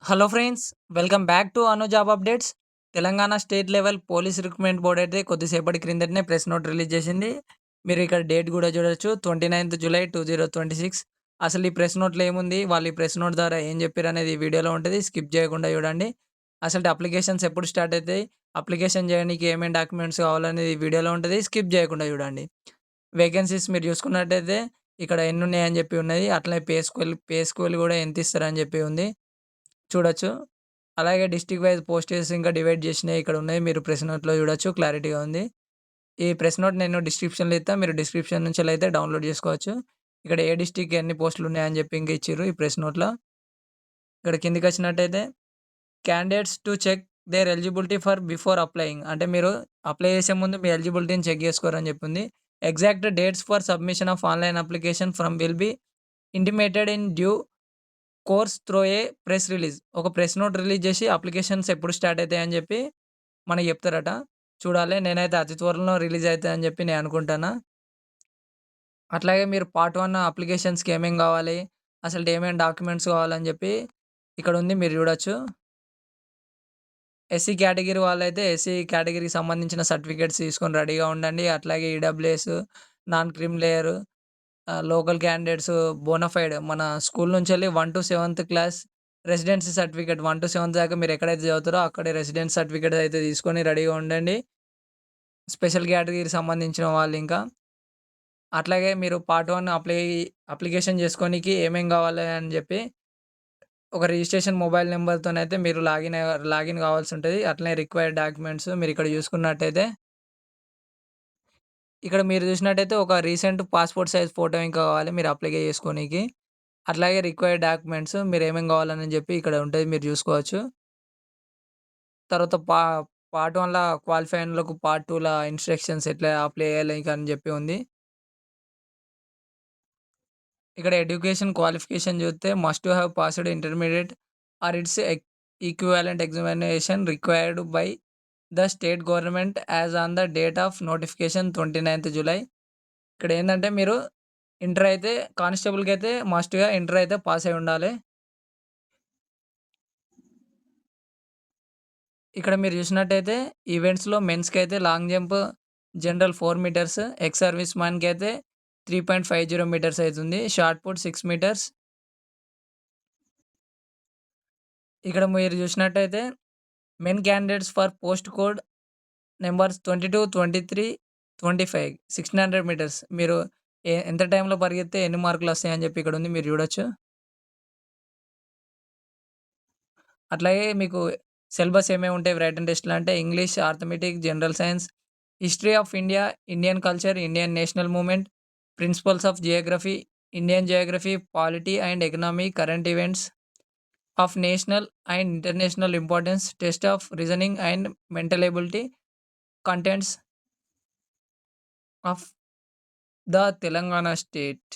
Hello friends, welcome back to Anu job updates. Telangana state level police recruitment board అయితే కొద్దిసేపటి క్రిందటనే press note release చేసింది. మీరు ఇక్కడ date కూడా చూడొచ్చు, 29th జూలై 2026. అసలు ఈ ప్రెస్ నోట్లో ఏముంది, వాళ్ళు ఈ ప్రెస్ నోట్ ద్వారా ఏం చెప్పారు అనేది ఈ వీడియోలో ఉంటుంది. స్కిప్ చేయకుండా చూడండి. అసలు అప్లికేషన్స్ ఎప్పుడు స్టార్ట్ అవుతాయి, అప్లికేషన్ చేయడానికి ఏమేమి డాక్యుమెంట్స్ కావాలనేది ఈ వీడియోలో ఉంటుంది. స్కిప్ చేయకుండా చూడండి. వేకెన్సీస్ మీరు చూసుకున్నట్టయితే ఇక్కడ ఎన్ని ఉన్నాయని చెప్పి ఉన్నది. అట్లనే పే స్కేల్ కూడా ఎంత ఇస్తారని చెప్పి ఉంది, చూడొచ్చు. అలాగే డిస్ట్రిక్ట్ వైజ్ పోస్టర్స్ ఇంకా డివైడ్ చేసినవి ఇక్కడ ఉన్నాయి. మీరు ప్రెస్ నోట్‌లో చూడొచ్చు, క్లారిటీగా ఉంది. ఈ ప్రెస్ నోట్ నేను డిస్క్రిప్షన్‌లో ఇత్తా. మీరు డిస్క్రిప్షన్ నుంచెల్లయితే డౌన్‌లోడ్ చేసుకోవచ్చు. ఇక్కడ ఏ డిస్ట్రిక్ట్‌కి ఎన్ని పోస్టులు ఉన్నాయని చెప్పి ఇంక ఇచ్చిర్రు ఈ ప్రెస్ నోట్‌లో. ఇక్కడ కిందకొచ్చినట్టయితే candidates to check their eligibility for before applying, అంటే మీరు అప్లై చేసే ముందు మీ ఎలిజిబిలిటీని చెక్ చేసుకోరని చెప్పింది. Exact dates for submission of online application from will be intimated in due course through a press release. ఒక ప్రెస్ నోట్ రిలీజ్ చేసి applications ఎప్పుడు start అయితాయని చెప్పి మనకు చెప్తారట. చూడాలి. నేనైతే అతి త్వరలో రిలీజ్ అయితాయని చెప్పి నేను అనుకుంటానా. అట్లాగే మీరు పార్ట్ 1 అప్లికేషన్స్‌కి ఏమేం కావాలి, అసలు ఏమేం డాక్యుమెంట్స్ కావాలని చెప్పి ఇక్కడ ఉంది, మీరు చూడొచ్చు. ఎస్సీ కేటగిరీ వాళ్ళైతే ఎస్సీ కేటగిరీకి సంబంధించిన సర్టిఫికేట్స్ తీసుకొని రెడీగా ఉండండి. అట్లాగే EWS, non creamy layer, local candidates bonafide మన స్కూల్ నుంచెల్లి 1-7th class residency certificate 1-7th దాకా మీరు ఎక్కడైతే చదువుతారో అక్కడే రెసిడెన్స్ సర్టిఫికేట్ అయితే తీసుకొని రెడీగా ఉండండి. స్పెషల్ కేటగిరీకి సంబంధించిన వాళ్ళు ఇంకా. అట్లాగే మీరు పార్ట్ 1 అప్లికేషన్ చేసుకోనీకి ఏమేం కావాలి అని చెప్పి ఒక రిజిస్ట్రేషన్ మొబైల్ నెంబర్‌తోనైతే మీరు లాగిన్ కావాల్సి ఉంటది. అట్లనే రిక్వైర్డ్ డాక్యుమెంట్స్ మీరు ఇక్కడ చూసుకున్నట్టయితే, ఇక్కడ మీరు చూసినట్టయితే ఒక రీసెంట్ పాస్‌పోర్ట్ సైజ్ ఫోటో ఇంకా కావాలి మీరు అప్లై చేసుకోనీకి. అట్లాగే రిక్వైర్డ్ డాక్యుమెంట్స్ మీరు ఏమేం కావాలని చెప్పి ఇక్కడ ఉంటది, మీరు చూసుకోవచ్చు. తర్వాత పార్ట్ 1ల క్వాలిఫై అయినోళ్ళకు పార్ట్ 2ల ఇన్‌స్ట్రక్షన్స్ ఎట్లా అప్లై చేయాలి ఇంకా అని చెప్పి ఉంది. ఇక్కడ ఎడ్యుకేషన్ క్వాలిఫికేషన్ చూస్తే must to have passed intermediate or its equivalent examination required by the state government as on the date of notification 29th July. ఇక్కడ ఏందంటే మీరు ఇంటర్ అయితే కానిస్టేబుల్‌కి అయితే మస్ట్‌గా ఇంటర్ అయితే పాస్ అయి ఉండాలి. ఇక్కడ మీరు చూసినట్టయితే ఈవెంట్స్‌లో మెన్స్‌కి అయితే long jump general 4 metres, ex service మ్యాన్‌కి అయితే 3.50 మీటర్స్ అయితుంది. Shot put 6 metres. ఇక్కడ మీరు చూసినట్టయితే men candidates for post code numbers 22, 23, 25 1600 metres. మీరు ఎంత టైంలో పరిగెత్తే ఎన్ని మార్కులు వస్తాయని చెప్పి ఇక్కడ ఉంది, మీరు చూడొచ్చు. అట్లాగే మీకు సిలబస్ ఏమేమి ఉంటాయి రిటన్ టెస్ట్‌లు అంటే English, arithmetic, general science, history of India, Indian culture, Indian national movement, principles of geography, Indian geography, polity and economy, current events of national and international importance, test of reasoning and mental ability, contents of the Telangana state.